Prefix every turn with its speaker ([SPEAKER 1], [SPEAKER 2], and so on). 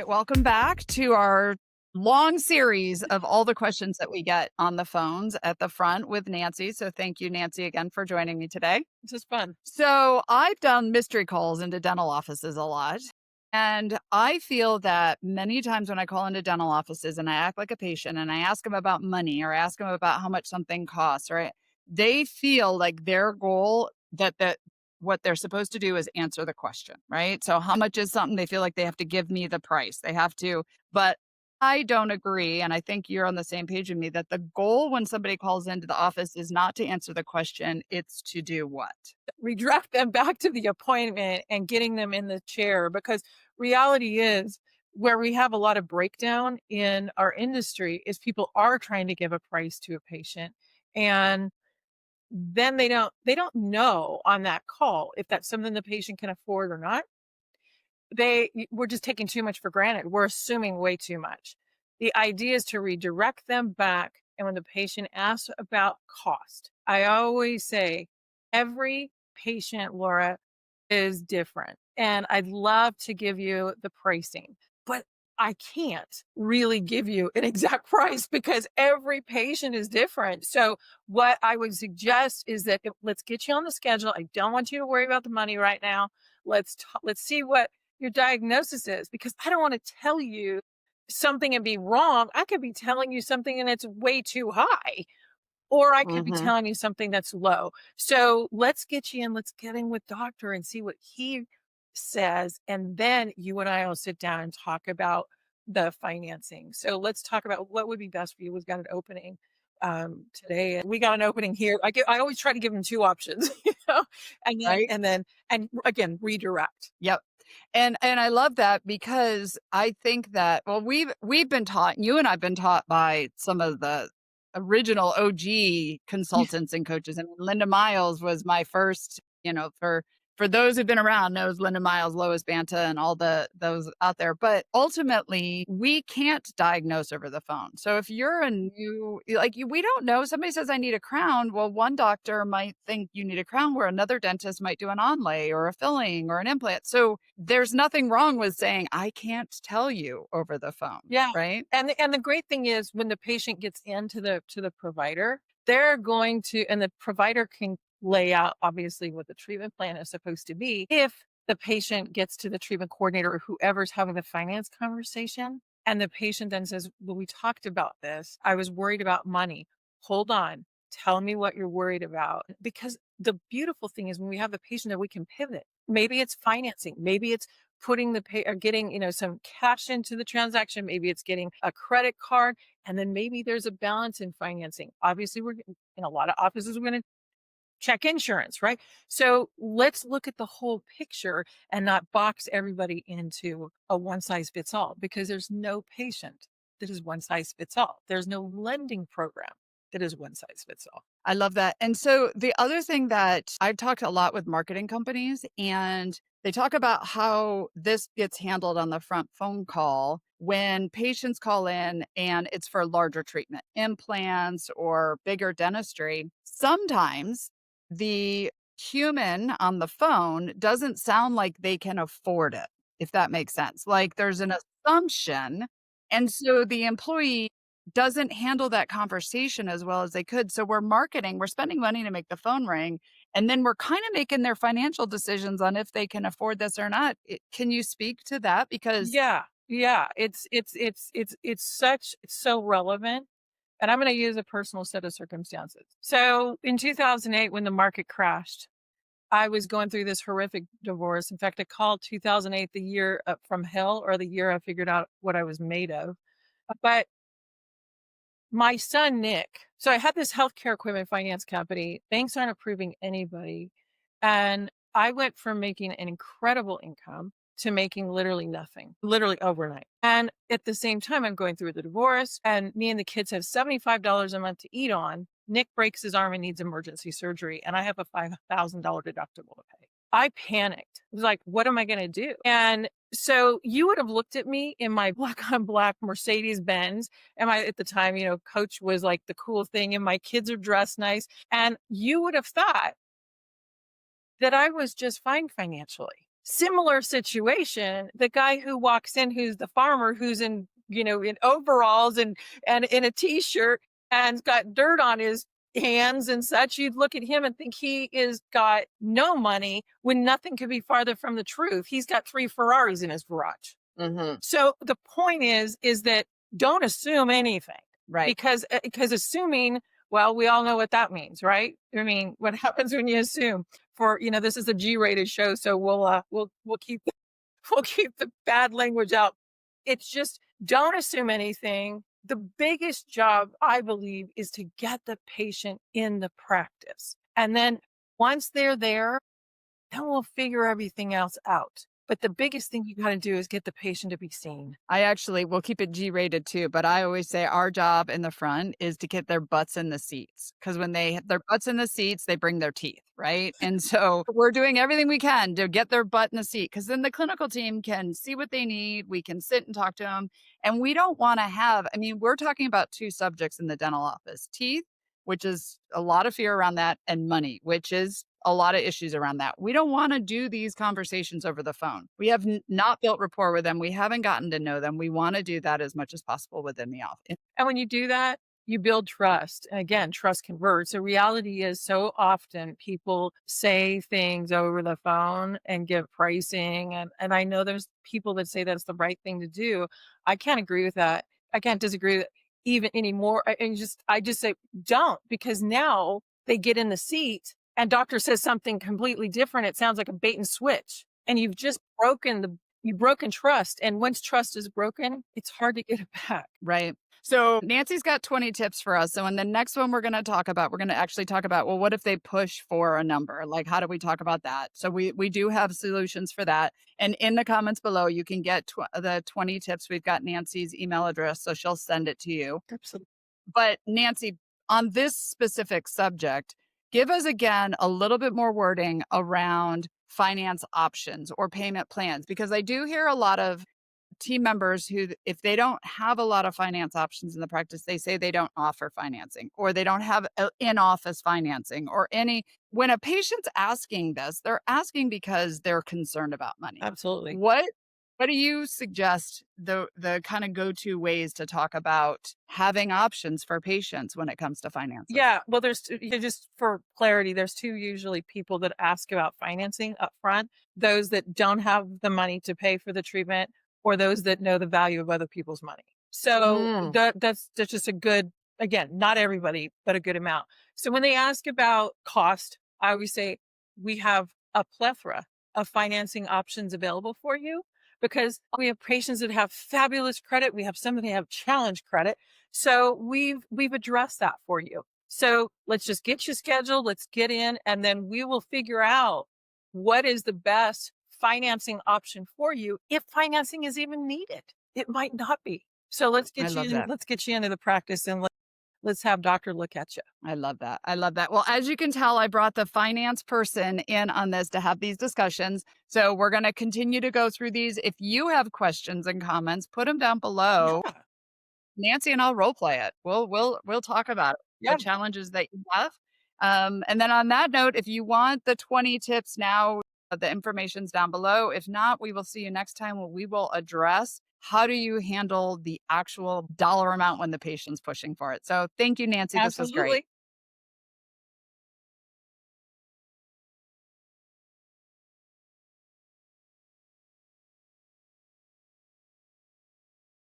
[SPEAKER 1] right, welcome back to our long series of all the questions that we get on the phones at the front with Nancy. So thank you, Nancy, again for joining me today.
[SPEAKER 2] This is fun.
[SPEAKER 1] So I've done mystery calls into dental offices a lot. And I feel that many times when I call into dental offices and I act like a patient and I ask them about money or ask them about how much something costs, right? They feel like their goal that what they're supposed to do is answer the question, right? So how much is something? They feel like they have to give me the price. They have to, but I don't agree. And I think you're on the same page with me that the goal when somebody calls into the office is not to answer the question, it's to do what?
[SPEAKER 2] Redirect them back to the appointment and getting them in the chair, because reality is where we have a lot of breakdown in our industry is people are trying to give a price to a patient, and then they don't know on that call if that's something the patient can afford or not. We're just taking too much for granted. We're assuming way too much. The idea is to redirect them back. And when the patient asks about cost, I always say every patient, Laura, is different. And I'd love to give you the pricing, but I can't really give you an exact price because every patient is different. So what I would suggest is that let's get you on the schedule. I don't want you to worry about the money right now. Let's see what your diagnosis is, because I don't want to tell you something and be wrong. I could be telling you something and it's way too high, or I could be
[SPEAKER 1] Hmm.
[SPEAKER 2] telling you something that's low. So let's get you in, let's get in with doctor and see what he says. And then you and I will sit down and talk about the financing. So let's talk about what would be best for you. We've got an opening today. We got an opening here. I always try to give them two options, and then
[SPEAKER 1] Right?
[SPEAKER 2] and again redirect.
[SPEAKER 1] Yep. And I love that because I think that well we've been taught, you and I've been taught by some of the original OG consultants and coaches. I mean, Linda Miles was my first, for those who've been around knows Linda Miles, Lois Banta, and all those out there. But ultimately, we can't diagnose over the phone. So if you're a new, we don't know. Somebody says I need a crown. Well, one doctor might think you need a crown, where another dentist might do an onlay or a filling or an implant. So there's nothing wrong with saying I can't tell you over the phone,
[SPEAKER 2] Yeah.
[SPEAKER 1] right?
[SPEAKER 2] And the great thing is when the patient gets into the provider, they're going to, and the provider can lay out obviously what the treatment plan is supposed to be. If the patient gets to the treatment coordinator or whoever's having the finance conversation, and the patient then says, well, we talked about this. I was worried about money. Hold on. Tell me what you're worried about. Because the beautiful thing is when we have the patient that we can pivot. Maybe it's financing. Maybe it's putting the pay or getting, some cash into the transaction. Maybe it's getting a credit card. And then maybe there's a balance in financing. Obviously, in a lot of offices, we're going to check insurance, right? So let's look at the whole picture and not box everybody into a one size fits all, because there's no patient that is one size fits all. There's no lending program that is one size fits all.
[SPEAKER 1] I love that. And so the other thing that I've talked a lot with marketing companies, and they talk about how this gets handled on the front phone call when patients call in and it's for larger treatment, implants or bigger dentistry. Sometimes the human on the phone doesn't sound like they can afford it, if that makes sense. Like there's an assumption. And so the employee doesn't handle that conversation as well as they could. So we're marketing, we're spending money to make the phone ring, and then we're kind of making their financial decisions on if they can afford this or not. Can you speak to that? Because
[SPEAKER 2] Yeah. Yeah. It's so relevant. And I'm going to use a personal set of circumstances. So in 2008, when the market crashed, I was going through this horrific divorce. In fact, I called 2008 the year from hell, or the year I figured out what I was made of. But my son, Nick, so I had this healthcare equipment finance company. Banks aren't approving anybody. And I went from making an incredible income to making literally nothing, literally overnight. And at the same time, I'm going through the divorce, and me and the kids have $75 a month to eat on. Nick breaks his arm and needs emergency surgery, and I have a $5,000 deductible to pay. I panicked. I was like, what am I going to do? And so you would have looked at me in my black on black Mercedes Benz. And at the time, Coach was like the cool thing, and my kids are dressed nice. And you would have thought that I was just fine financially. Similar situation, the guy who walks in, who's the farmer, who's in, in overalls and in a t-shirt and's got dirt on his hands and such, you'd look at him and think he is got no money when nothing could be farther from the truth. He's got 3 Ferraris in his garage.
[SPEAKER 1] Mhm.
[SPEAKER 2] So the point is that don't assume anything,
[SPEAKER 1] Right.
[SPEAKER 2] because assuming, well, we all know what that means, right? I mean, what happens when you assume? For this is a G-rated show, so we'll keep we'll keep the bad language out. It's just don't assume anything. The biggest job, I believe, is to get the patient in the practice, and then once they're there, then we'll figure everything else out. But the biggest thing you got to do is get the patient to be seen.
[SPEAKER 1] I actually will keep it G-rated too, but I always say our job in the front is to get their butts in the seats, because when they have their butts in the seats, they bring their teeth, right? And so we're doing everything we can to get their butt in the seat, because then the clinical team can see what they need. We can sit and talk to them. And we don't want to have, I mean, we're talking about 2 subjects in the dental office: teeth, which is a lot of fear around that, and money, which is a lot of issues around that. We don't want to do these conversations over the phone. We have not built rapport with them. We haven't gotten to know them. We want to do that as much as possible within the office.
[SPEAKER 2] And when you do that, you build trust. And again, trust converts. The reality is so often people say things over the phone and give pricing. And I know there's people that say that's the right thing to do. I can't agree with that. I can't disagree with it even anymore. And I just say don't, because now they get in the seat and doctor says something completely different. It sounds like a bait and switch. And you've broken trust. And once trust is broken, it's hard to get it back.
[SPEAKER 1] Right. So Nancy's got 20 tips for us. So in the next one we're going to actually talk about, well, what if they push for a number? Like, how do we talk about that? So we do have solutions for that. And in the comments below, you can get the 20 tips. We've got Nancy's email address, so she'll send it to you.
[SPEAKER 2] Absolutely.
[SPEAKER 1] But Nancy, on this specific subject, give us again a little bit more wording around finance options or payment plans, because I do hear a lot of team members who, if they don't have a lot of finance options in the practice, they say they don't offer financing, or they don't have in-office financing or any. When a patient's asking this, they're asking because they're concerned about money.
[SPEAKER 2] Absolutely.
[SPEAKER 1] What do you suggest the kind of go-to ways to talk about having options for patients when it comes to finances?
[SPEAKER 2] Yeah, well, just for clarity, there's 2 usually people that ask about financing up front, those that don't have the money to pay for the treatment or those that know the value of other people's money. So
[SPEAKER 1] Mm,
[SPEAKER 2] that's just a good, again, not everybody, but a good amount. So when they ask about cost, I always say we have a plethora of financing options available for you, because we have patients that have fabulous credit, we have some that have challenge credit. So we've addressed that for you. So let's just get you scheduled, let's get in, and then we will figure out what is the best financing option for you, if financing is even needed. It might not be. So
[SPEAKER 1] I love that.
[SPEAKER 2] let's get you into the practice, and let's have doctor look at you.
[SPEAKER 1] I love that. I love that. Well, as you can tell, I brought the finance person in on this to have these discussions. So we're going to continue to go through these. If you have questions and comments, put them down below.
[SPEAKER 2] Yeah.
[SPEAKER 1] Nancy and I'll role play it. We'll talk about it, the
[SPEAKER 2] Yeah.
[SPEAKER 1] challenges that you have. And then on that note, if you want the 20 tips now, the information's down below. If not, we will see you next time when we will address how do you handle the actual dollar amount when the patient's pushing for it. So thank you, Nancy. This was great.
[SPEAKER 2] Absolutely.